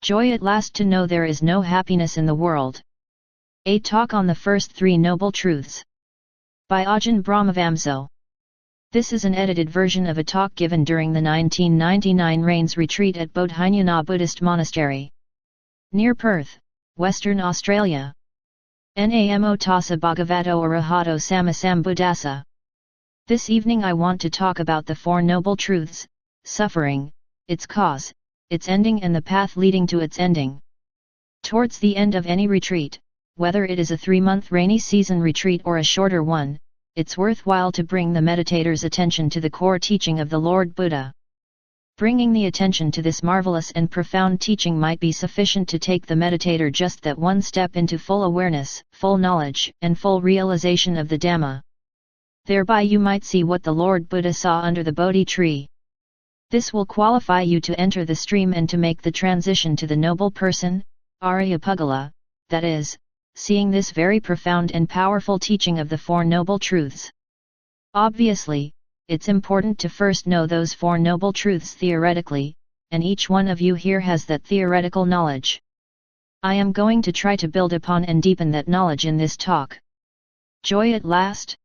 Joy at last to know there is no happiness in the world. A talk on the first three noble truths. By Ajahn Brahmavamso. This is an edited version of a talk given during the 1999 Rains retreat at Bodhinyana Buddhist Monastery, near Perth, Western Australia. Namo tassa bhagavato arahato sammasambuddhassa. This evening I want to talk about the Four Noble Truths: suffering, its cause, its ending and the path leading to its ending. Towards the end of any retreat, whether it is a 3-month rainy season retreat or a shorter one, it's worthwhile to bring the meditator's attention to the core teaching of the Lord Buddha. Bringing the attention to this marvelous and profound teaching might be sufficient to take the meditator just that one step into full awareness, full knowledge, and full realization of the Dhamma. Thereby you might see what the Lord Buddha saw under the Bodhi tree. This will qualify you to enter the stream and to make the transition to the noble person, Arya-Pugala, that is, seeing this very profound and powerful teaching of the Four Noble Truths. Obviously, it's important to first know those Four Noble Truths theoretically, and each one of you here has that theoretical knowledge. I am going to try to build upon and deepen that knowledge in this talk. Joy at last?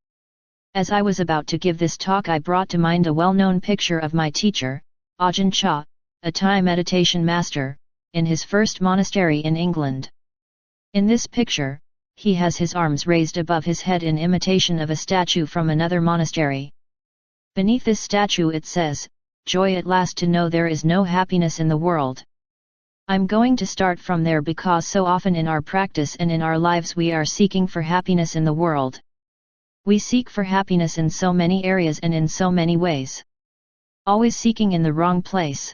As I was about to give this talk, I brought to mind a well-known picture of my teacher, Ajahn Chah, a Thai meditation master, in his first monastery in England. In this picture, he has his arms raised above his head in imitation of a statue from another monastery. Beneath this statue it says, "Joy at last to know there is no happiness in the world." I'm going to start from there because so often in our practice and in our lives we are seeking for happiness in the world. We seek for happiness in so many areas and in so many ways. Always seeking in the wrong place.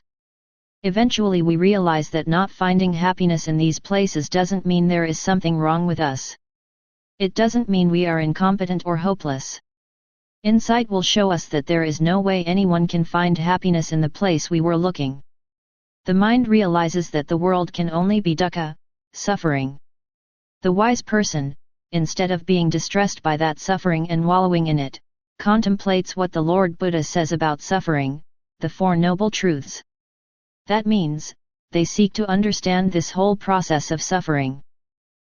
Eventually we realize that not finding happiness in these places doesn't mean there is something wrong with us. It doesn't mean we are incompetent or hopeless. Insight will show us that there is no way anyone can find happiness in the place we were looking. The mind realizes that the world can only be dukkha, suffering. The wise person, instead of being distressed by that suffering and wallowing in it, contemplates what the Lord Buddha says about suffering, the Four Noble Truths. That means, they seek to understand this whole process of suffering.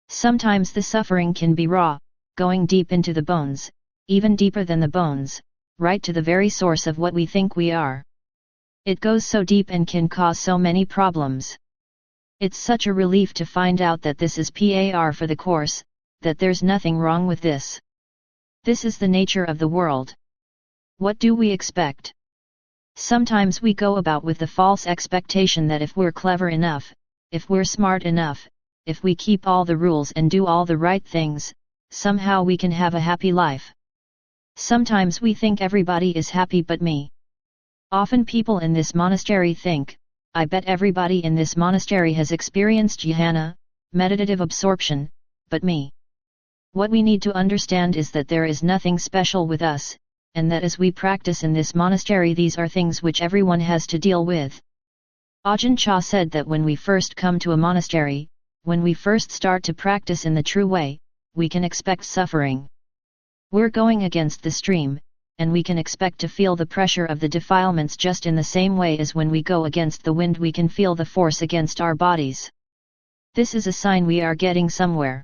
Sometimes the suffering can be raw, going deep into the bones, even deeper than the bones, right to the very source of what we think we are. It goes so deep and can cause so many problems. It's such a relief to find out that this is par for the course, that there's nothing wrong with this. This is the nature of the world. What do we expect? Sometimes we go about with the false expectation that if we're clever enough, if we're smart enough, if we keep all the rules and do all the right things, somehow we can have a happy life. Sometimes we think everybody is happy but me. Often people in this monastery think, I bet everybody in this monastery has experienced jhana, meditative absorption, but me. What we need to understand is that there is nothing special with us, and that as we practice in this monastery these are things which everyone has to deal with. Ajahn Chah said that when we first come to a monastery, when we first start to practice in the true way, we can expect suffering. We're going against the stream, and we can expect to feel the pressure of the defilements just in the same way as when we go against the wind we can feel the force against our bodies. This is a sign we are getting somewhere.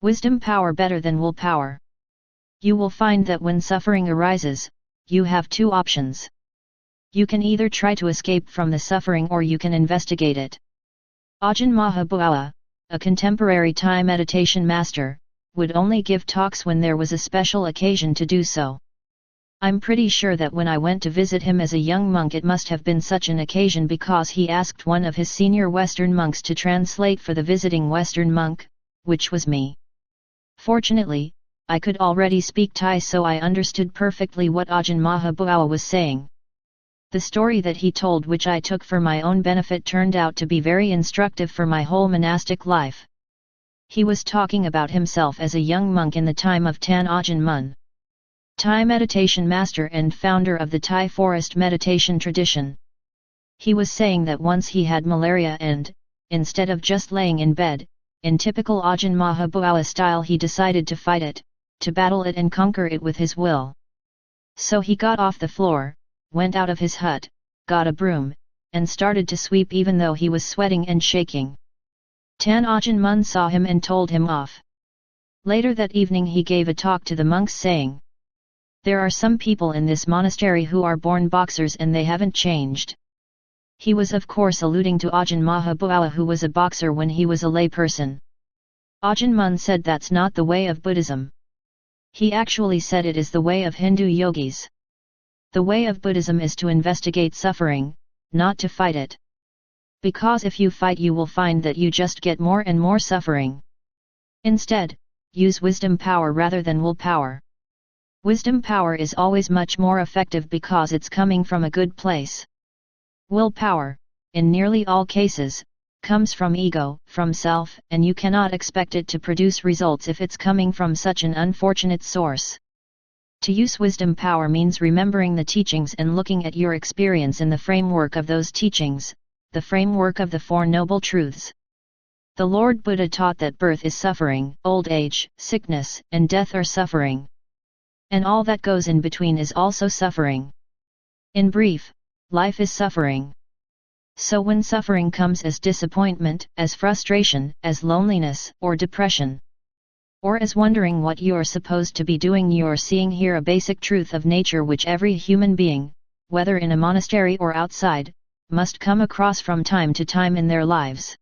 Wisdom power better than willpower. You will find that when suffering arises, you have two options. You can either try to escape from the suffering or you can investigate it. Ajahn Mahabua, a contemporary Thai meditation master, would only give talks when there was a special occasion to do so. I'm pretty sure that when I went to visit him as a young monk it must have been such an occasion because he asked one of his senior Western monks to translate for the visiting Western monk, which was me. Fortunately, I could already speak Thai so I understood perfectly what Ajahn Mahabua was saying. The story that he told, which I took for my own benefit, turned out to be very instructive for my whole monastic life. He was talking about himself as a young monk in the time of Tan Ajahn Mun, Thai meditation master and founder of the Thai forest meditation tradition. He was saying that once he had malaria and, instead of just laying in bed, in typical Ajahn Mahabua style he decided to fight it, to battle it and conquer it with his will. So he got off the floor, went out of his hut, got a broom, and started to sweep even though he was sweating and shaking. Tan Ajahn Mun saw him and told him off. Later that evening he gave a talk to the monks saying, "There are some people in this monastery who are born boxers and they haven't changed." He was of course alluding to Ajahn Mahabhuava, who was a boxer when he was a lay person. Ajahn Mun said that's not the way of Buddhism. He actually said it is the way of Hindu yogis. The way of Buddhism is to investigate suffering, not to fight it. Because if you fight you will find that you just get more and more suffering. Instead, use wisdom power rather than will power. Wisdom power is always much more effective because it's coming from a good place. Willpower, in nearly all cases, comes from ego, from self, and you cannot expect it to produce results if it's coming from such an unfortunate source. To use wisdom power means remembering the teachings and looking at your experience in the framework of those teachings, the framework of the Four Noble Truths. The Lord Buddha taught that birth is suffering, old age, sickness, and death are suffering. And all that goes in between is also suffering. In brief, life is suffering. So when suffering comes as disappointment, as frustration, as loneliness, or depression, or as wondering what you are supposed to be doing, you are seeing here a basic truth of nature which every human being, whether in a monastery or outside, must come across from time to time in their lives.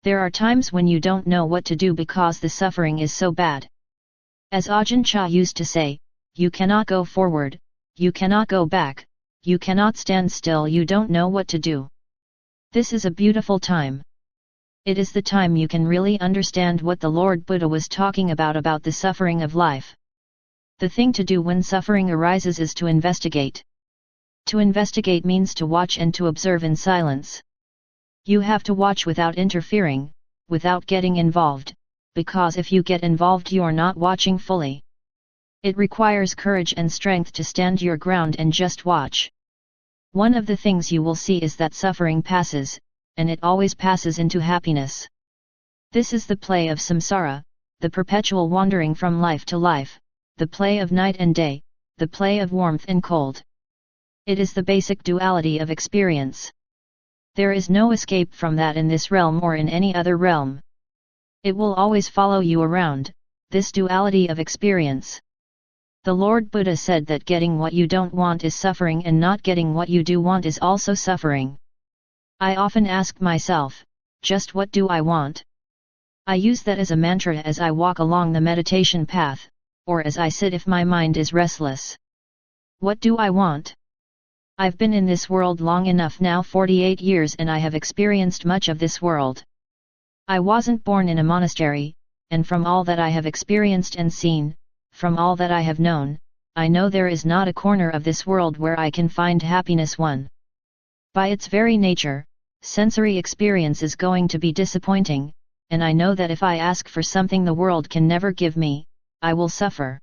There are times when you don't know what to do because the suffering is so bad. As Ajahn Chah used to say, you cannot go forward, you cannot go back, you cannot stand still, you don't know what to do. This is a beautiful time. It is the time you can really understand what the Lord Buddha was talking about the suffering of life. The thing to do when suffering arises is to investigate. To investigate means to watch and to observe in silence. You have to watch without interfering, without getting involved, because if you get involved you are not watching fully. It requires courage and strength to stand your ground and just watch. One of the things you will see is that suffering passes, and it always passes into happiness. This is the play of samsara, the perpetual wandering from life to life, the play of night and day, the play of warmth and cold. It is the basic duality of experience. There is no escape from that in this realm or in any other realm. It will always follow you around, this duality of experience. The Lord Buddha said that getting what you don't want is suffering and not getting what you do want is also suffering. I often ask myself, just what do I want? I use that as a mantra as I walk along the meditation path, or as I sit if my mind is restless. What do I want? I've been in this world long enough now, 48 years, and I have experienced much of this world. I wasn't born in a monastery, and from all that I have experienced and seen, from all that I have known, I know there is not a corner of this world where I can find happiness. By its very nature, sensory experience is going to be disappointing, and I know that if I ask for something the world can never give me, I will suffer.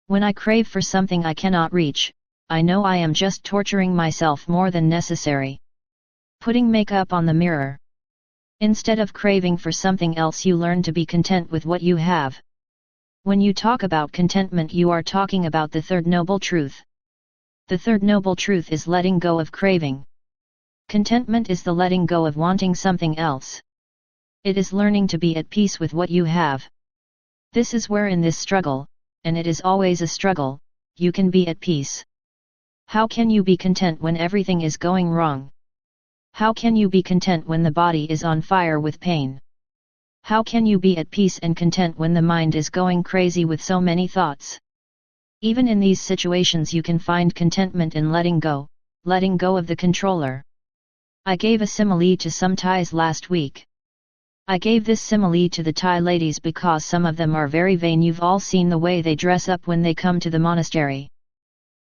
When I crave for something I cannot reach, I know I am just torturing myself more than necessary. Putting makeup on the mirror. Instead of craving for something else, you learn to be content with what you have. When you talk about contentment, you are talking about the third noble truth. The third noble truth is letting go of craving. Contentment is the letting go of wanting something else. It is learning to be at peace with what you have. This is where in this struggle, and it is always a struggle, you can be at peace. How can you be content when everything is going wrong? How can you be content when the body is on fire with pain? How can you be at peace and content when the mind is going crazy with so many thoughts? Even in these situations you can find contentment in letting go of the controller. I gave a simile to some Thais last week. I gave this simile to the Thai ladies because some of them are very vain. You've all seen the way they dress up when they come to the monastery.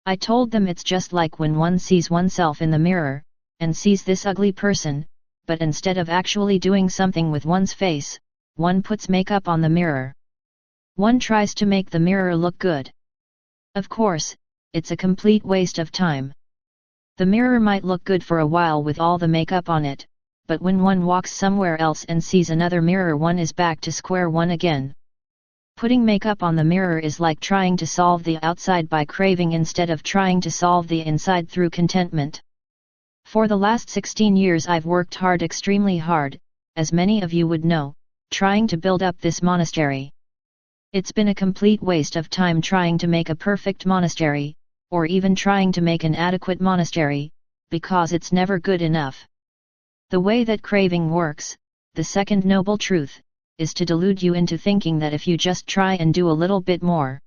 I told them it's just like when one sees oneself in the mirror, and sees this ugly person, but instead of actually doing something with one's face, one puts makeup on the mirror. One tries to make the mirror look good. Of course, it's a complete waste of time. The mirror might look good for a while with all the makeup on it, but when one walks somewhere else and sees another mirror, one is back to square one again. Putting makeup on the mirror is like trying to solve the outside by craving instead of trying to solve the inside through contentment. For the last 16 years I've worked hard, extremely hard, as many of you would know, trying to build up this monastery. It's been a complete waste of time trying to make a perfect monastery, or even trying to make an adequate monastery, because it's never good enough. The way that craving works, the second noble truth, is to delude you into thinking that if you just try and do a little bit more,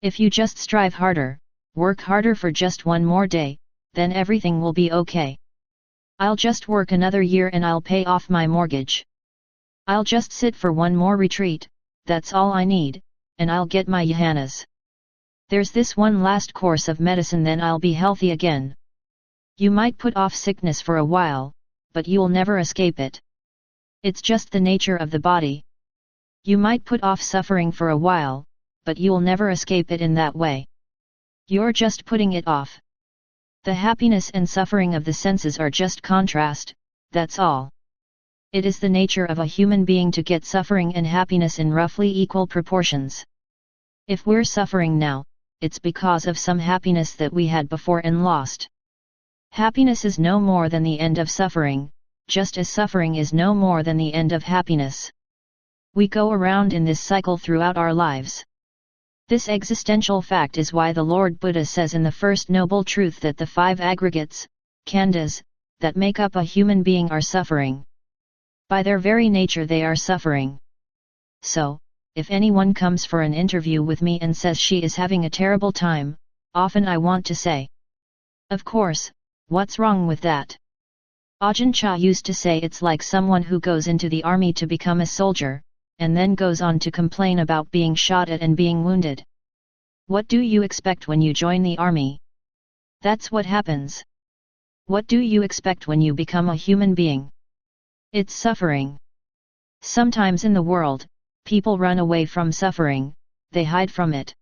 if you just strive harder, work harder for just one more day, then everything will be okay. I'll just work another year and I'll pay off my mortgage. I'll just sit for one more retreat, that's all I need, and I'll get my jhanas. There's this one last course of medicine, then I'll be healthy again. You might put off sickness for a while, but you'll never escape it. It's just the nature of the body. You might put off suffering for a while, but you'll never escape it in that way. You're just putting it off. The happiness and suffering of the senses are just contrast, that's all. It is the nature of a human being to get suffering and happiness in roughly equal proportions. If we're suffering now, it's because of some happiness that we had before and lost. Happiness is no more than the end of suffering, just as suffering is no more than the end of happiness. We go around in this cycle throughout our lives. This existential fact is why the Lord Buddha says in the First Noble Truth that the 5 aggregates, khandhas, that make up a human being are suffering. By their very nature they are suffering. So, if anyone comes for an interview with me and says she is having a terrible time, often I want to say, of course, what's wrong with that? Ajahn Chah used to say it's like someone who goes into the army to become a soldier, and then goes on to complain about being shot at and being wounded. What do you expect when you join the army? That's what happens. What do you expect when you become a human being? It's suffering. Sometimes in the world, people run away from suffering, they hide from it.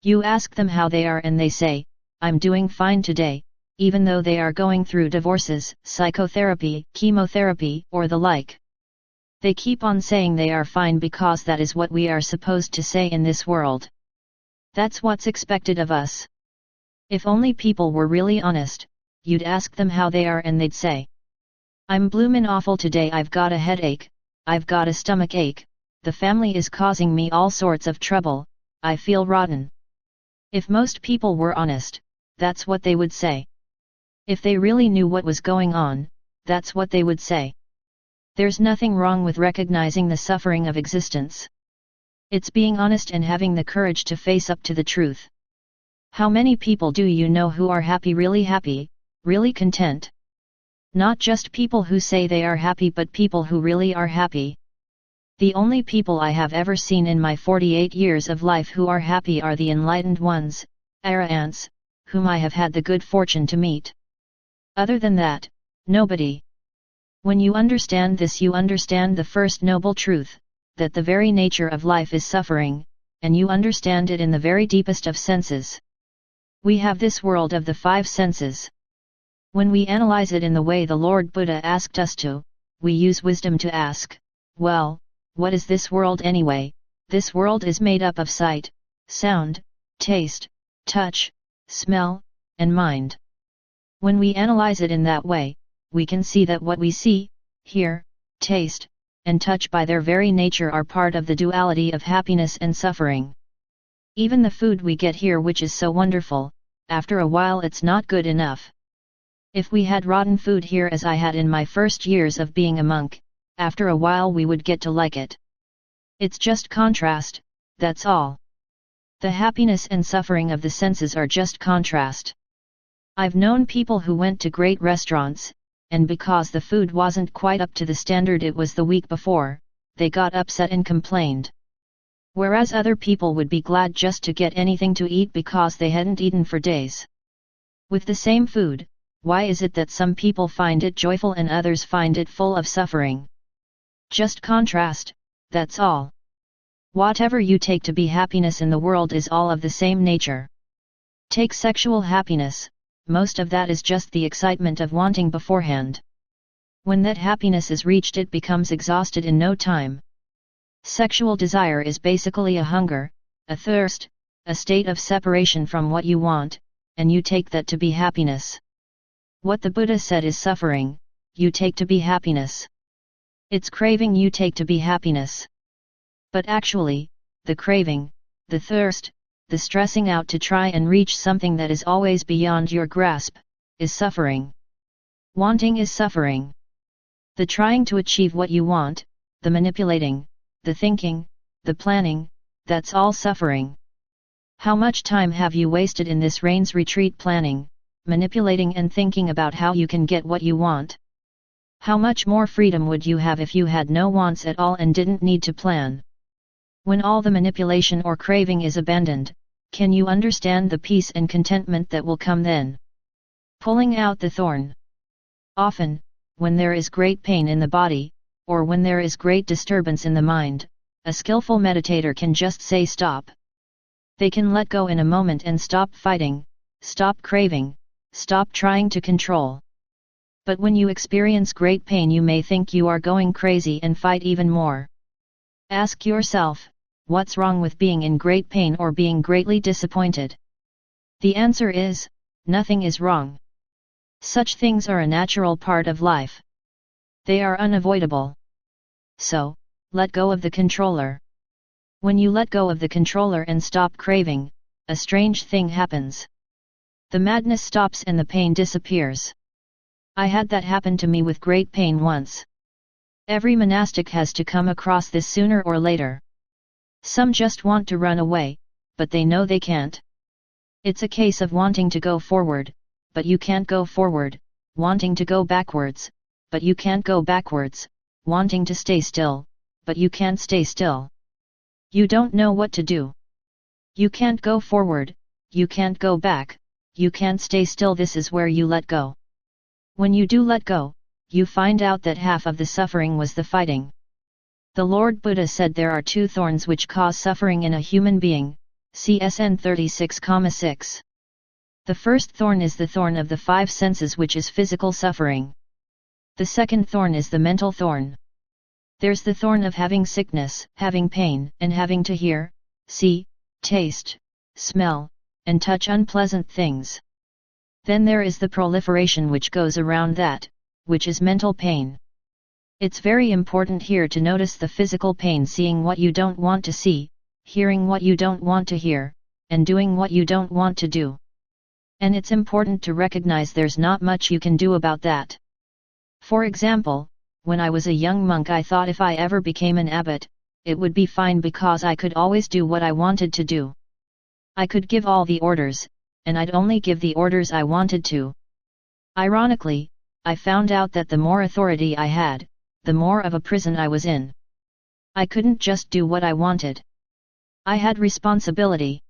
You ask them how they are and they say, I'm doing fine today, even though they are going through divorces, psychotherapy, chemotherapy, or the like. They keep on saying they are fine because that is what we are supposed to say in this world. That's what's expected of us. If only people were really honest, you'd ask them how they are and they'd say, I'm bloomin' awful today, I've got a headache, I've got a stomach ache, the family is causing me all sorts of trouble, I feel rotten. If most people were honest, that's what they would say. If they really knew what was going on, that's what they would say. There's nothing wrong with recognizing the suffering of existence. It's being honest and having the courage to face up to the truth. How many people do you know who are happy, really content? Not just people who say they are happy, but people who really are happy. The only people I have ever seen in my 48 years of life who are happy are the enlightened ones, arahants, whom I have had the good fortune to meet. Other than that, nobody. When you understand this, you understand the first noble truth, that the very nature of life is suffering, and you understand it in the very deepest of senses. We have this world of the 5 senses. When we analyze it in the way the Lord Buddha asked us to, we use wisdom to ask, well, what is this world anyway? This world is made up of sight, sound, taste, touch, smell, and mind. When we analyze it in that way, we can see that what we see, hear, taste, and touch by their very nature are part of the duality of happiness and suffering. Even the food we get here, which is so wonderful, after a while it's not good enough. If we had rotten food here as I had in my first years of being a monk, after a while we would get to like it. It's just contrast, that's all. The happiness and suffering of the senses are just contrast. I've known people who went to great restaurants, and because the food wasn't quite up to the standard it was the week before, they got upset and complained. Whereas other people would be glad just to get anything to eat because they hadn't eaten for days. With the same food, why is it that some people find it joyful and others find it full of suffering? Just contrast, that's all. Whatever you take to be happiness in the world is all of the same nature. Take sexual happiness. Most of that is just the excitement of wanting beforehand. When that happiness is reached, it becomes exhausted in no time. Sexual desire is basically a hunger, a thirst, a state of separation from what you want, and you take that to be happiness. What the Buddha said is suffering, you take to be happiness. It's craving you take to be happiness. But actually, the craving, the thirst, the stressing out to try and reach something that is always beyond your grasp, is suffering. Wanting is suffering. The trying to achieve what you want, the manipulating, the thinking, the planning, that's all suffering. How much time have you wasted in this rains retreat planning, manipulating and thinking about how you can get what you want? How much more freedom would you have if you had no wants at all and didn't need to plan? When all the manipulation or craving is abandoned, can you understand the peace and contentment that will come then? Pulling out the thorn. Often, when there is great pain in the body, or when there is great disturbance in the mind, a skillful meditator can just say stop. They can let go in a moment and stop fighting, stop craving, stop trying to control. But when you experience great pain, you may think you are going crazy and fight even more. Ask yourself, what's wrong with being in great pain or being greatly disappointed? The answer is, nothing is wrong. Such things are a natural part of life. They are unavoidable. So, let go of the controller. When you let go of the controller and stop craving, a strange thing happens. The madness stops and the pain disappears. I had that happen to me with great pain once. Every monastic has to come across this sooner or later. Some just want to run away, but they know they can't. It's a case of wanting to go forward, but you can't go forward, wanting to go backwards, but you can't go backwards, wanting to stay still, but you can't stay still. You don't know what to do. You can't go forward, you can't go back, you can't stay still. This is where you let go. When you do let go, you find out that half of the suffering was the fighting. The Lord Buddha said there are two thorns which cause suffering in a human being, CSN 36,6. The first thorn is the thorn of the five senses, which is physical suffering. The second thorn is the mental thorn. There's the thorn of having sickness, having pain, and having to hear, see, taste, smell, and touch unpleasant things. Then there is the proliferation which goes around that, which is mental pain. It's very important here to notice the physical pain, seeing what you don't want to see, hearing what you don't want to hear, and doing what you don't want to do. And it's important to recognize there's not much you can do about that. For example, when I was a young monk, I thought if I ever became an abbot, it would be fine because I could always do what I wanted to do. I could give all the orders, and I'd only give the orders I wanted to. Ironically, I found out that the more authority I had, the more of a prison I was in. I couldn't just do what I wanted. I had responsibility.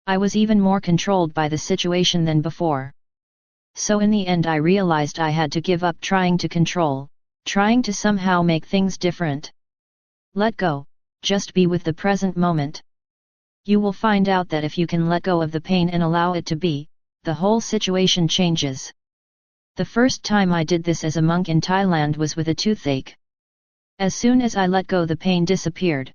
I was even more controlled by the situation than before. So in the end I realized I had to give up trying to control, trying to somehow make things different. Let go, just be with the present moment. You will find out that if you can let go of the pain and allow it to be, the whole situation changes. The first time I did this as a monk in Thailand was with a toothache. As soon as I let go, the pain disappeared.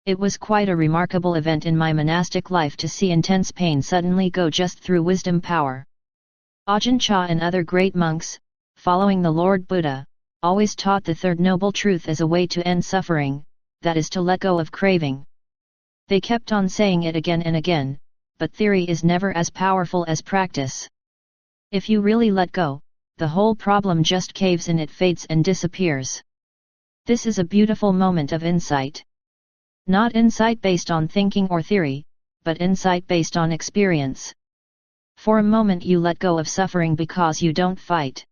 It was quite a remarkable event in my monastic life to see intense pain suddenly go just through wisdom power. Ajahn Chah and other great monks, following the Lord Buddha, always taught the third noble truth as a way to end suffering, that is to let go of craving. They kept on saying it again and again, but theory is never as powerful as practice. If you really let go, the whole problem just caves in, it fades and disappears. This is a beautiful moment of insight. Not insight based on thinking or theory, but insight based on experience. For a moment you let go of suffering because you don't fight.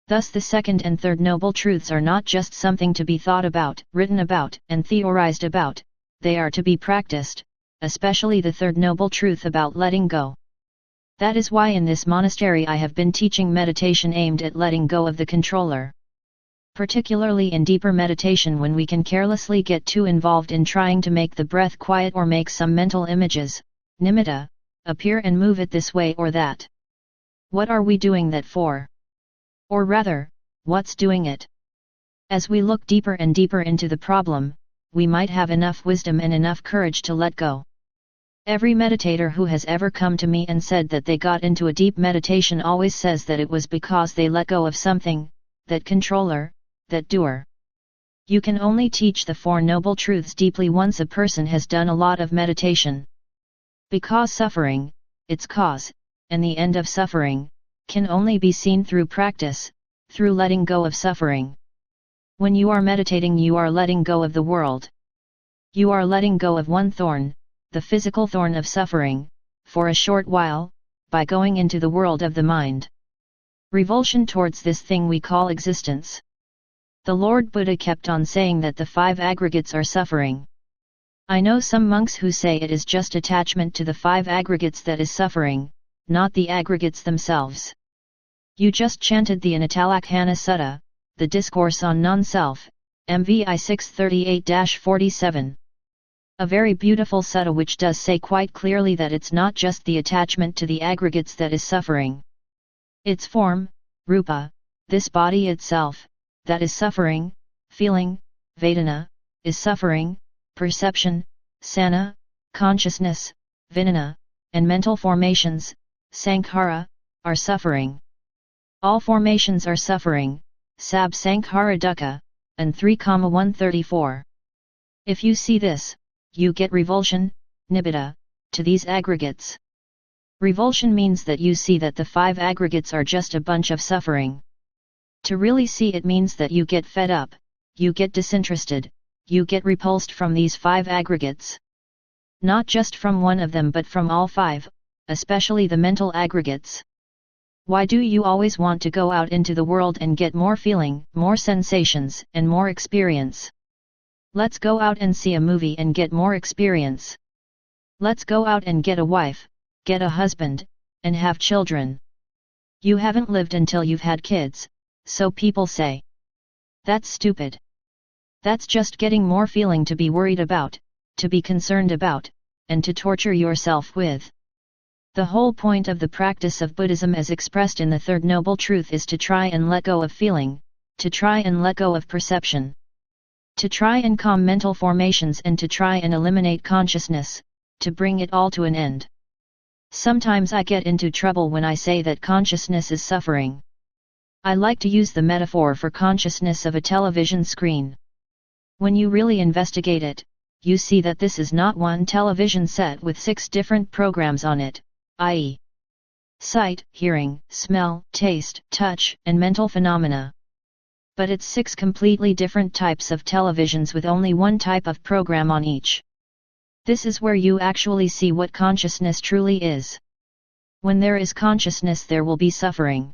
Thus the second and third noble truths are not just something to be thought about, written about, and theorized about, they are to be practiced, especially the third noble truth about letting go. That is why in this monastery I have been teaching meditation aimed at letting go of the controller. Particularly in deeper meditation, when we can carelessly get too involved in trying to make the breath quiet or make some mental images, nimitta, appear and move it this way or that. What are we doing that for? Or rather, what's doing it? As we look deeper and deeper into the problem, we might have enough wisdom and enough courage to let go. Every meditator who has ever come to me and said that they got into a deep meditation always says that it was because they let go of something, that controller, that doer. You can only teach the Four Noble Truths deeply once a person has done a lot of meditation. Because suffering, its cause, and the end of suffering, can only be seen through practice, through letting go of suffering. When you are meditating, you are letting go of the world. You are letting go of one thorn, the physical thorn of suffering, for a short while, by going into the world of the mind. Revulsion towards this thing we call existence. The Lord Buddha kept on saying that the five aggregates are suffering. I know some monks who say it is just attachment to the five aggregates that is suffering, not the aggregates themselves. You just chanted the Anatalakkhana Sutta, the Discourse on Non-Self, MVI 638-47. A very beautiful sutta which does say quite clearly that it's not just the attachment to the aggregates that is suffering. Its form, rupa, this body itself, that is suffering, feeling, vedana, is suffering, perception, sana, consciousness, vijnana, and mental formations, sankhara, are suffering. All formations are suffering, sab sankhara dukkha, and 3,134. If you see this, you get revulsion, nibbida, to these aggregates. Revulsion means that you see that the five aggregates are just a bunch of suffering. To really see it means that you get fed up, you get disinterested, you get repulsed from these five aggregates. Not just from one of them but from all five, especially the mental aggregates. Why do you always want to go out into the world and get more feeling, more sensations, and more experience? Let's go out and see a movie and get more experience. Let's go out and get a wife, get a husband, and have children. You haven't lived until you've had kids, so people say. That's stupid. That's just getting more feeling to be worried about, to be concerned about, and to torture yourself with. The whole point of the practice of Buddhism as expressed in the Third Noble Truth is to try and let go of feeling, to try and let go of perception. To try and calm mental formations and to try and eliminate consciousness, to bring it all to an end. Sometimes I get into trouble when I say that consciousness is suffering. I like to use the metaphor for consciousness of a television screen. When you really investigate it, you see that this is not one television set with 6 different programs on it, i.e. sight, hearing, smell, taste, touch, and mental phenomena. But it's 6 completely different types of televisions with only one type of program on each. This is where you actually see what consciousness truly is. When there is consciousness, there will be suffering.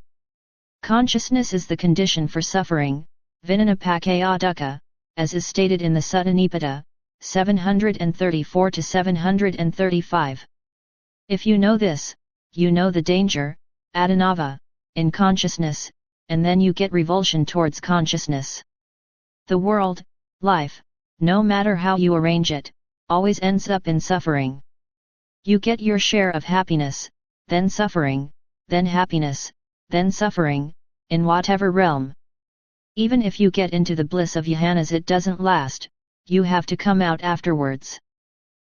Consciousness is the condition for suffering, vijnana dukkha, as is stated in the Sutta Nipata, 734-735. If you know this, you know the danger, adinava, in consciousness, and then you get revulsion towards consciousness. The world, life, no matter how you arrange it, always ends up in suffering. You get your share of happiness, then suffering, then happiness, then suffering, in whatever realm. Even if you get into the bliss of jhanas, it doesn't last, you have to come out afterwards.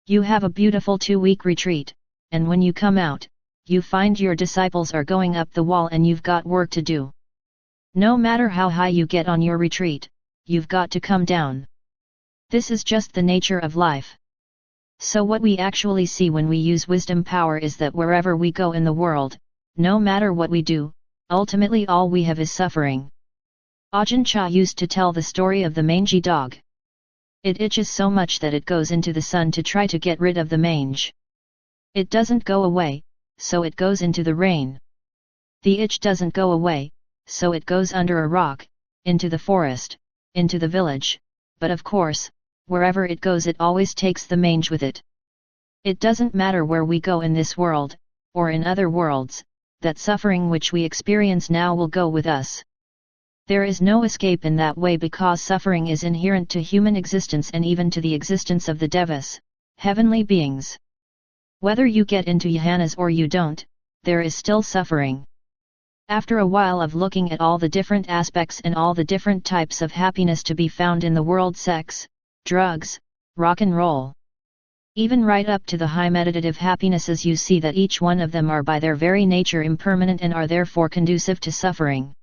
You have a beautiful 2-week retreat, and when you come out, you find your disciples are going up the wall and you've got work to do. No matter how high you get on your retreat, you've got to come down. This is just the nature of life. So what we actually see when we use wisdom power is that wherever we go in the world, no matter what we do, ultimately all we have is suffering. Ajahn Chah used to tell the story of the mangy dog. It itches so much that it goes into the sun to try to get rid of the mange. It doesn't go away, so it goes into the rain. The itch doesn't go away, so it goes under a rock, into the forest, into the village, but of course, wherever it goes it always takes the mange with it. It doesn't matter where we go in this world, or in other worlds, that suffering which we experience now will go with us. There is no escape in that way because suffering is inherent to human existence and even to the existence of the devas, heavenly beings. Whether you get into jhanas or you don't, there is still suffering. After a while of looking at all the different aspects and all the different types of happiness to be found in the world, sex, drugs, rock and roll, Even right up to the high meditative happinesses, you see that each one of them are by their very nature impermanent and are therefore conducive to suffering.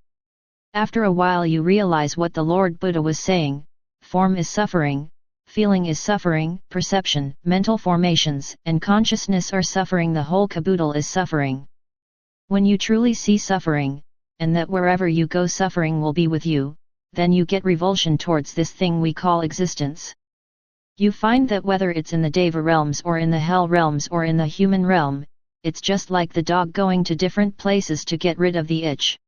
After a while you realize what the Lord Buddha was saying: form is suffering, feeling is suffering, perception, mental formations, and consciousness are suffering, the whole caboodle is suffering. When you truly see suffering, and that wherever you go suffering will be with you, then you get revulsion towards this thing we call existence. You find that whether it's in the Deva realms or in the hell realms or in the human realm, it's just like the dog going to different places to get rid of the itch.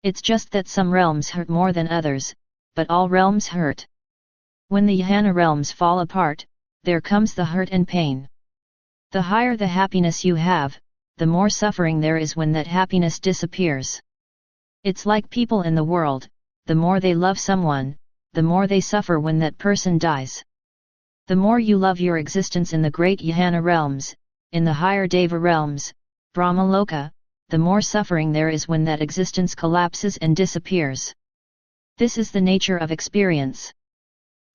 It's just that some realms hurt more than others, but all realms hurt. When the jhana realms fall apart, there comes the hurt and pain. The higher the happiness you have, the more suffering there is when that happiness disappears. It's like people in the world: the more they love someone, the more they suffer when that person dies. The more you love your existence in the great jhana realms, in the higher Deva realms, Brahmaloka, the more suffering there is when that existence collapses and disappears. This is the nature of experience.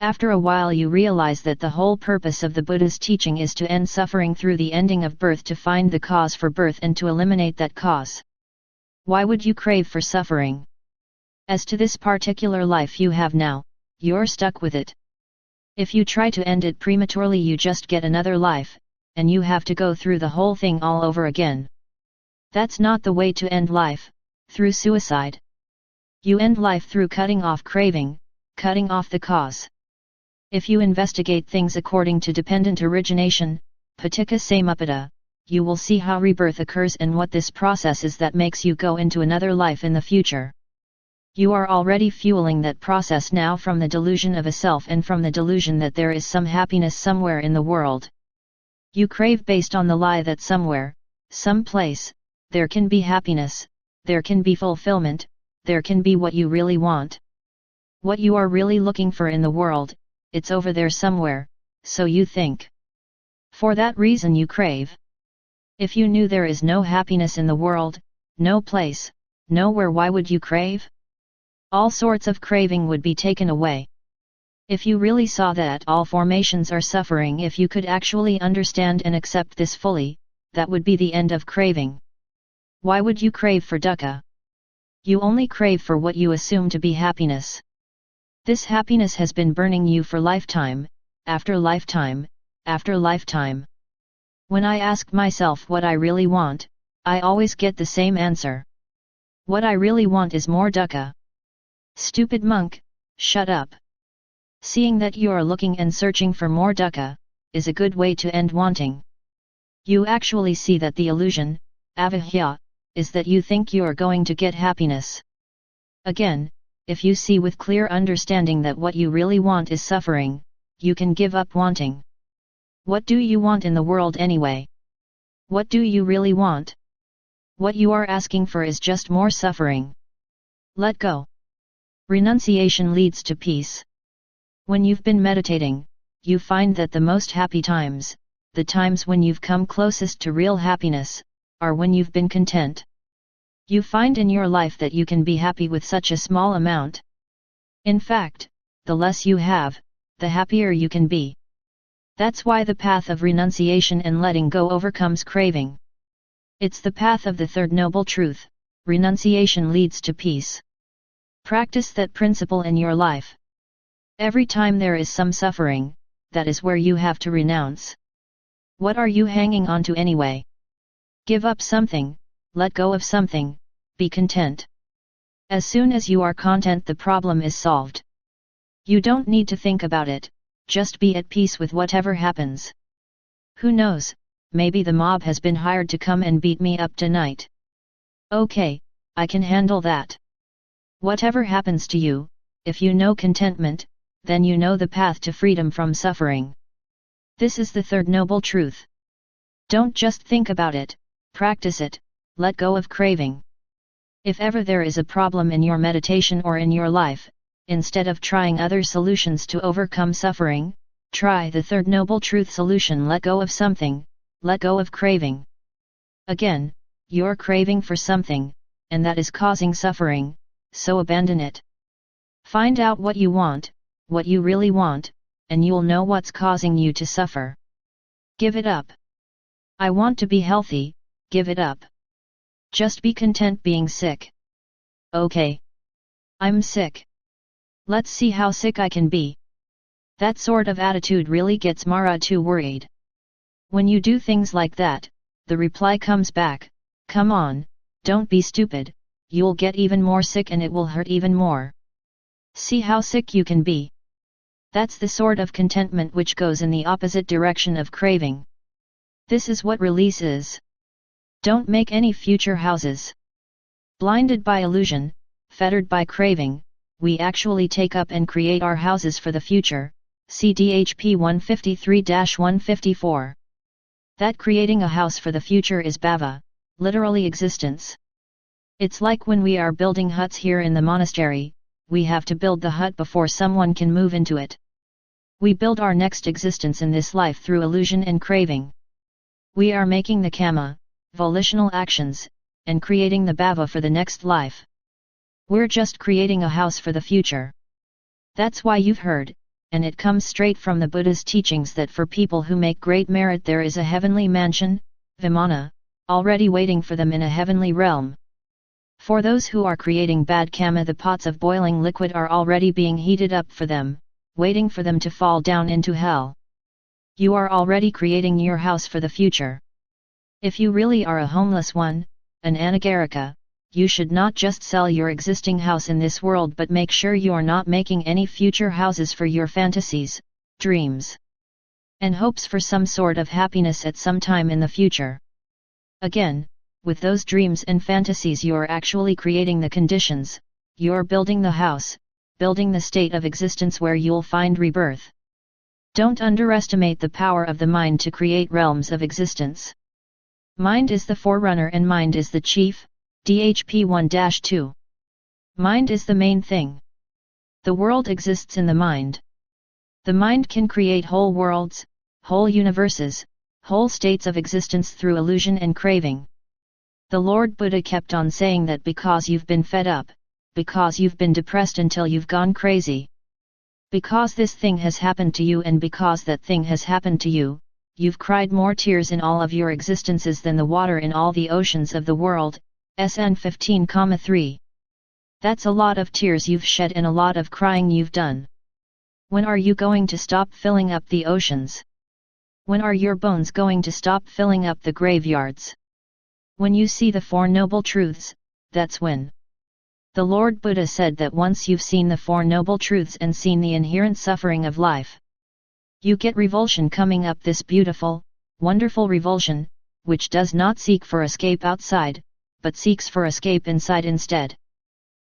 After a while you realize that the whole purpose of the Buddha's teaching is to end suffering through the ending of birth, to find the cause for birth and to eliminate that cause. Why would you crave for suffering? As to this particular life you have now, you're stuck with it. If you try to end it prematurely, you just get another life, and you have to go through the whole thing all over again. That's not the way to end life, through suicide. You end life through cutting off craving, cutting off the cause. If you investigate things according to dependent origination, paticca samuppada, you will see how rebirth occurs and what this process is that makes you go into another life in the future. You are already fueling that process now from the delusion of a self and from the delusion that there is some happiness somewhere in the world. You crave based on the lie that somewhere, some place, there can be happiness, there can be fulfillment, there can be what you really want. What you are really looking for in the world, it's over there somewhere, so you think. For that reason you crave. If you knew there is no happiness in the world, no place, nowhere, why would you crave? All sorts of craving would be taken away. If you really saw that all formations are suffering, if you could actually understand and accept this fully, that would be the end of craving. Why would you crave for dukkha? You only crave for what you assume to be happiness. This happiness has been burning you for lifetime, after lifetime, after lifetime. When I ask myself what I really want, I always get the same answer. What I really want is more dukkha. Stupid monk, shut up. Seeing that you are looking and searching for more dukkha, is a good way to end wanting. You actually see that the illusion, avijja, is that you think you are going to get happiness. Again, if you see with clear understanding that what you really want is suffering, you can give up wanting. What do you want in the world anyway? What do you really want? What you are asking for is just more suffering. Let go. Renunciation leads to peace. When you've been meditating, you find that the most happy times, the times when you've come closest to real happiness, are when you've been content. You find in your life that you can be happy with such a small amount. In fact, the less you have, the happier you can be. That's why the path of renunciation and letting go overcomes craving. It's the path of the third noble truth: renunciation leads to peace. Practice that principle in your life. Every time there is some suffering, that is where you have to renounce. What are you hanging on to anyway? Give up something, let go of something, be content. As soon as you are content, the problem is solved. You don't need to think about it, just be at peace with whatever happens. Who knows, maybe the mob has been hired to come and beat me up tonight. Okay, I can handle that. Whatever happens to you, if you know contentment, then you know the path to freedom from suffering. This is the third noble truth. Don't just think about it, practice it, let go of craving. If ever there is a problem in your meditation or in your life, instead of trying other solutions to overcome suffering, try the third noble truth solution: let go of something, let go of craving. Again, you're craving for something, and that is causing suffering, so abandon it. Find out what you want, what you really want, and you'll know what's causing you to suffer. Give it up. I want to be healthy, give it up. Just be content being sick. Okay. I'm sick. Let's see how sick I can be. That sort of attitude really gets Mara too worried. When you do things like that, the reply comes back, come on, don't be stupid, you'll get even more sick and it will hurt even more. See how sick you can be. That's the sort of contentment which goes in the opposite direction of craving. This is what release is. Don't make any future houses. Blinded by illusion, fettered by craving, we actually take up and create our houses for the future. See DHP 153-154. That creating a house for the future is bhava, literally existence. It's like when we are building huts here in the monastery, we have to build the hut before someone can move into it. We build our next existence in this life through illusion and craving. We are making the kamma, volitional actions, and creating the bhava for the next life. We're just creating a house for the future. That's why you've heard, and it comes straight from the Buddha's teachings, that for people who make great merit there is a heavenly mansion, vimana, already waiting for them in a heavenly realm. For those who are creating bad kamma, the pots of boiling liquid are already being heated up for them, waiting for them to fall down into hell. You are already creating your house for the future. If you really are a homeless one, an anagarika, you should not just sell your existing house in this world, but make sure you are not making any future houses for your fantasies, dreams, and hopes for some sort of happiness at some time in the future. Again, with those dreams and fantasies you're actually creating the conditions, you're building the house, building the state of existence where you'll find rebirth. Don't underestimate the power of the mind to create realms of existence. Mind is the forerunner and mind is the chief. DHP 1-2. Mind is the main thing. The world exists in the mind. The mind can create whole worlds, whole universes, whole states of existence through illusion and craving. The Lord Buddha kept on saying that because you've been fed up, because you've been depressed until you've gone crazy, because this thing has happened to you and because that thing has happened to you, you've cried more tears in all of your existences than the water in all the oceans of the world. SN 15,3. That's a lot of tears you've shed and a lot of crying you've done. When are you going to stop filling up the oceans? When are your bones going to stop filling up the graveyards? When you see the Four Noble Truths, that's when. The Lord Buddha said that once you've seen the Four Noble Truths and seen the inherent suffering of life, you get revulsion coming up, this beautiful, wonderful revulsion, which does not seek for escape outside, but seeks for escape inside instead.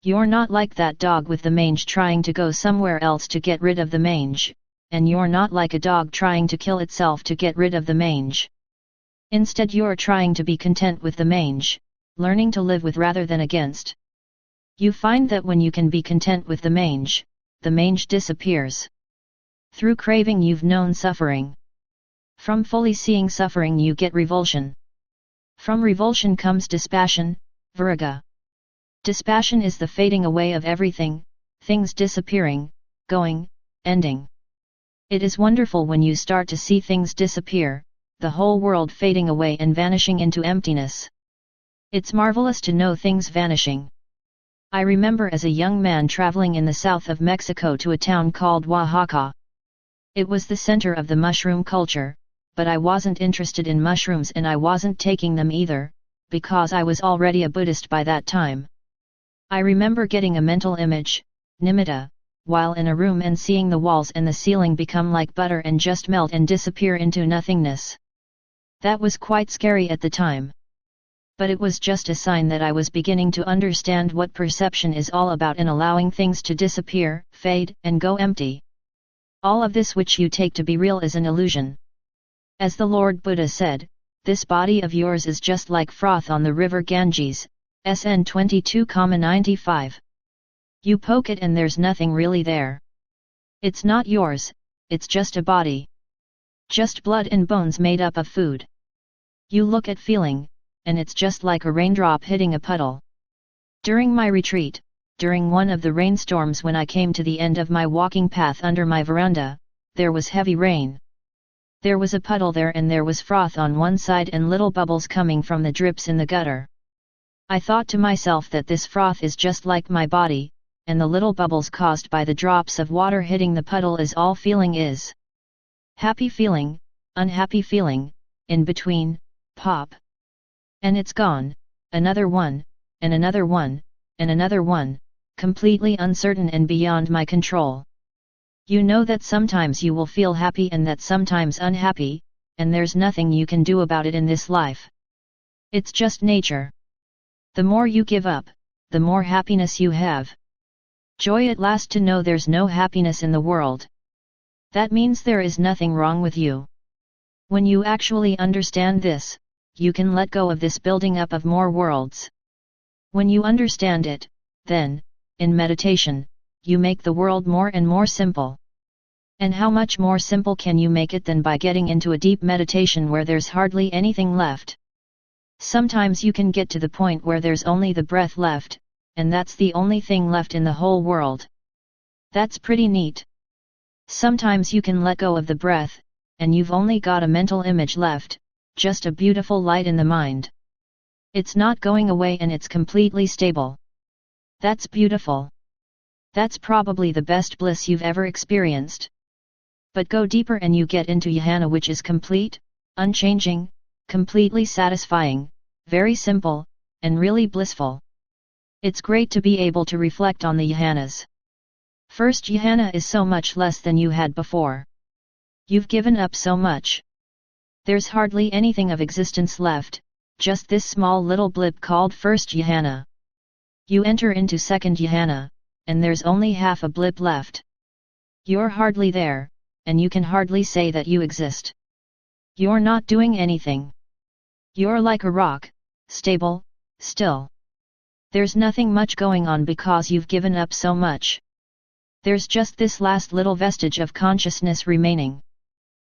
You're not like that dog with the mange trying to go somewhere else to get rid of the mange, and you're not like a dog trying to kill itself to get rid of the mange. Instead you're trying to be content with the mange, learning to live with rather than against. You find that when you can be content with the mange disappears. Through craving you've known suffering. From fully seeing suffering you get revulsion. From revulsion comes dispassion, viraga. Dispassion is the fading away of everything, things disappearing, going, ending. It is wonderful when you start to see things disappear, the whole world fading away and vanishing into emptiness. It's marvelous to know things vanishing. I remember as a young man traveling in the south of Mexico to a town called Oaxaca. It was the center of the mushroom culture, but I wasn't interested in mushrooms and I wasn't taking them either, because I was already a Buddhist by that time. I remember getting a mental image, nimitta, while in a room and seeing the walls and the ceiling become like butter and just melt and disappear into nothingness. That was quite scary at the time. But it was just a sign that I was beginning to understand what perception is all about in allowing things to disappear, fade, and go empty. All of this which you take to be real is an illusion. As the Lord Buddha said, this body of yours is just like froth on the river Ganges, SN 22,95. You poke it and there's nothing really there. It's not yours, it's just a body. Just blood and bones made up of food. You look at feeling, and it's just like a raindrop hitting a puddle. During my retreat, during one of the rainstorms when I came to the end of my walking path under my veranda, there was heavy rain. There was a puddle there and there was froth on one side and little bubbles coming from the drips in the gutter. I thought to myself that this froth is just like my body, and the little bubbles caused by the drops of water hitting the puddle is all feeling is. Happy feeling, unhappy feeling, in between, pop. And it's gone, another one, and another one, and another one, completely uncertain and beyond my control. You know that sometimes you will feel happy and that sometimes unhappy, and there's nothing you can do about it in this life. It's just nature. The more you give up, the more happiness you have. Joy at last to know there's no happiness in the world. That means there is nothing wrong with you. When you actually understand this, you can let go of this building up of more worlds. When you understand it, then, in meditation, you make the world more and more simple. And how much more simple can you make it than by getting into a deep meditation where there's hardly anything left? Sometimes you can get to the point where there's only the breath left, and that's the only thing left in the whole world. That's pretty neat. Sometimes you can let go of the breath, and you've only got a mental image left, just a beautiful light in the mind. It's not going away and it's completely stable. That's beautiful. That's probably the best bliss you've ever experienced. But go deeper and you get into jhana, which is complete, unchanging, completely satisfying, very simple, and really blissful. It's great to be able to reflect on the jhanas. First jhana is so much less than you had before. You've given up so much. There's hardly anything of existence left, just this small little blip called first jhana. You enter into second jhana, and there's only half a blip left. You're hardly there, and you can hardly say that you exist. You're not doing anything. You're like a rock, stable, still. There's nothing much going on because you've given up so much. There's just this last little vestige of consciousness remaining.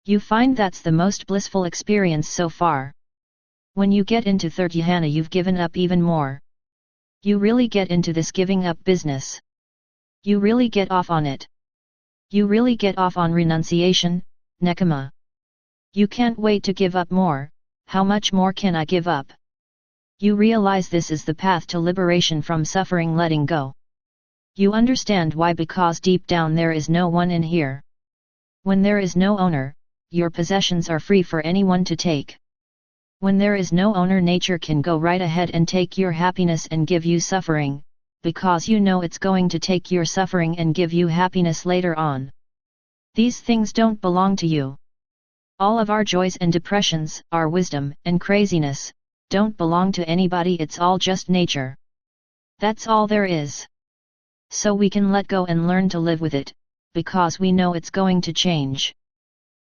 You find that's the most blissful experience so far. When you get into third jhana, you've given up even more. You really get into this giving up business. You really get off on it. You really get off on renunciation, nekama. You can't wait to give up more. How much more can I give up? You realize this is the path to liberation from suffering, letting go. You understand why, because deep down there is no one in here. When there is no owner, your possessions are free for anyone to take. When there is no owner, nature can go right ahead and take your happiness and give you suffering, because you know it's going to take your suffering and give you happiness later on. These things don't belong to you. All of our joys and depressions, our wisdom and craziness, don't belong to anybody. It's all just nature. That's all there is. So we can let go and learn to live with it, because we know it's going to change.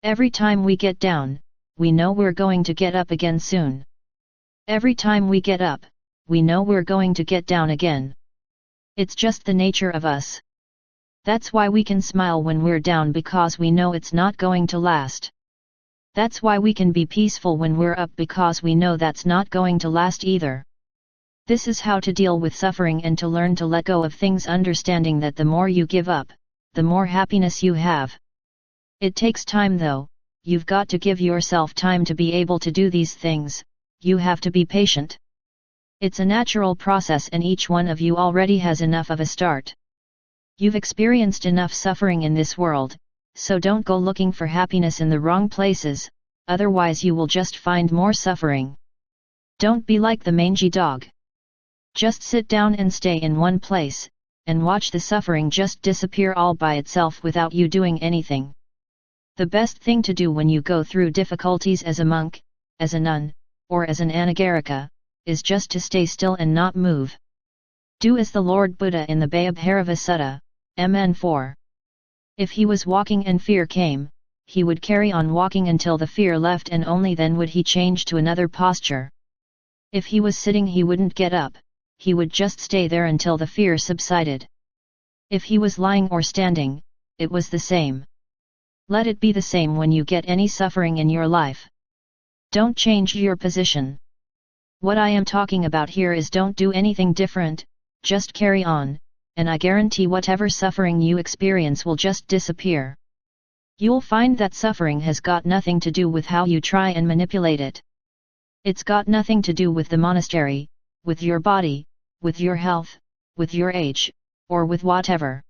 Every time we get down, we know we're going to get up again soon. Every time we get up, we know we're going to get down again. It's just the nature of us. That's why we can smile when we're down, because we know it's not going to last. That's why we can be peaceful when we're up, because we know that's not going to last either. This is how to deal with suffering and to learn to let go of things, understanding that the more you give up, the more happiness you have. It takes time though. You've got to give yourself time to be able to do these things. You have to be patient. It's a natural process, and each one of you already has enough of a start. You've experienced enough suffering in this world, so don't go looking for happiness in the wrong places, otherwise you will just find more suffering. Don't be like the mangy dog. Just sit down and stay in one place, and watch the suffering just disappear all by itself without you doing anything. The best thing to do when you go through difficulties as a monk, as a nun, or as an anagarika, is just to stay still and not move. Do as the Lord Buddha in the Bayabharava Sutta, Mn 4. If he was walking and fear came, he would carry on walking until the fear left, and only then would he change to another posture. If he was sitting, he wouldn't get up, he would just stay there until the fear subsided. If he was lying or standing, it was the same. Let it be the same when you get any suffering in your life. Don't change your position. What I am talking about here is don't do anything different, just carry on, and I guarantee whatever suffering you experience will just disappear. You'll find that suffering has got nothing to do with how you try and manipulate it. It's got nothing to do with the monastery, with your body, with your health, with your age, or with whatever.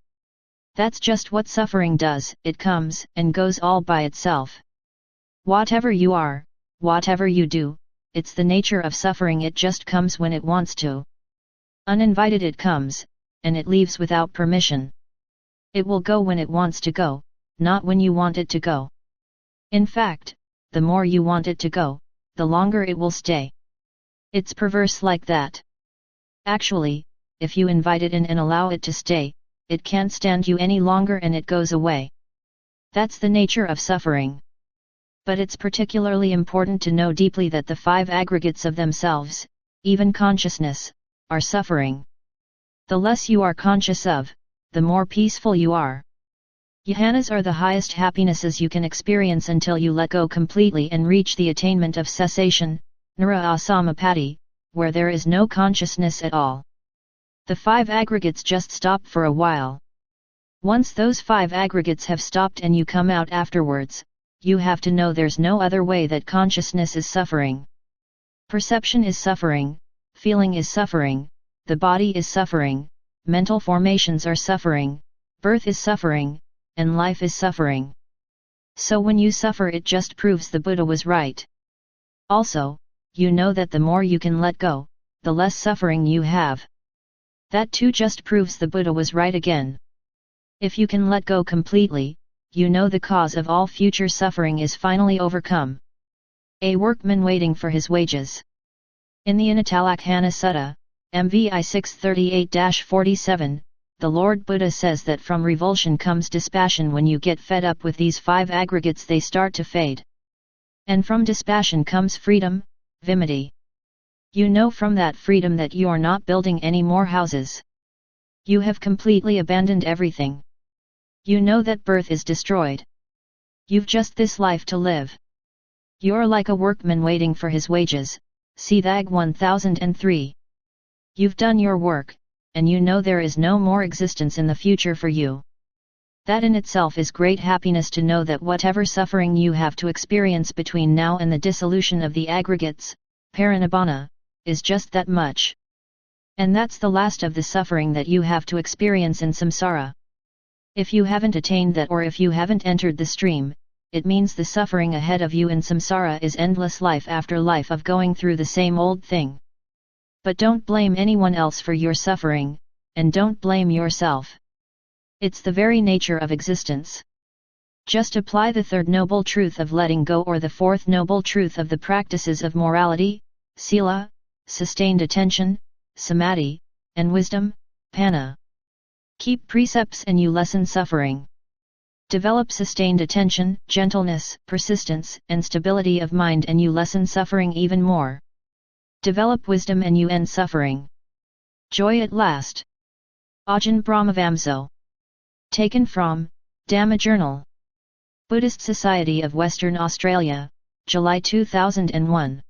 That's just what suffering does, it comes and goes all by itself. Whatever you are, whatever you do, it's the nature of suffering, it just comes when it wants to. Uninvited it comes, and it leaves without permission. It will go when it wants to go, not when you want it to go. In fact, the more you want it to go, the longer it will stay. It's perverse like that. Actually, if you invite it in and allow it to stay, it can't stand you any longer and it goes away. That's the nature of suffering. But it's particularly important to know deeply that the 5 aggregates of themselves, even consciousness, are suffering. The less you are conscious of, the more peaceful you are. Jhanas are the highest happinesses you can experience until you let go completely and reach the attainment of cessation, nirasamappati, where there is no consciousness at all. The 5 aggregates just stop for a while. Once those 5 aggregates have stopped and you come out afterwards, you have to know there's no other way that consciousness is suffering. Perception is suffering, feeling is suffering, the body is suffering, mental formations are suffering, birth is suffering, and life is suffering. So when you suffer, it just proves the Buddha was right. Also, you know that the more you can let go, the less suffering you have. That too just proves the Buddha was right again. If you can let go completely, you know the cause of all future suffering is finally overcome. A workman waiting for his wages. In the Anattalakhana Sutta, MVI 638-47, the Lord Buddha says that from revulsion comes dispassion. When you get fed up with these 5 aggregates, they start to fade. And from dispassion comes freedom, vimutti. You know from that freedom that you are not building any more houses. You have completely abandoned everything. You know that birth is destroyed. You've just this life to live. You're like a workman waiting for his wages, Sithag 1003. You've done your work, and you know there is no more existence in the future for you. That in itself is great happiness, to know that whatever suffering you have to experience between now and the dissolution of the aggregates, parinibbana, is just that much. And that's the last of the suffering that you have to experience in samsara. If you haven't attained that, or if you haven't entered the stream, it means the suffering ahead of you in samsara is endless life after life of going through the same old thing. But don't blame anyone else for your suffering, and don't blame yourself. It's the very nature of existence. Just apply the 3rd noble truth of letting go, or the 4th noble truth of the practices of morality, sila, sustained attention, samadhi, and wisdom, panna. Keep precepts and you lessen suffering. Develop sustained attention, gentleness, persistence, and stability of mind, and you lessen suffering even more. Develop wisdom and you end suffering. Joy at last. Ajahn Brahmavamso. Taken from Dhamma Journal. Buddhist Society of Western Australia, July 2001.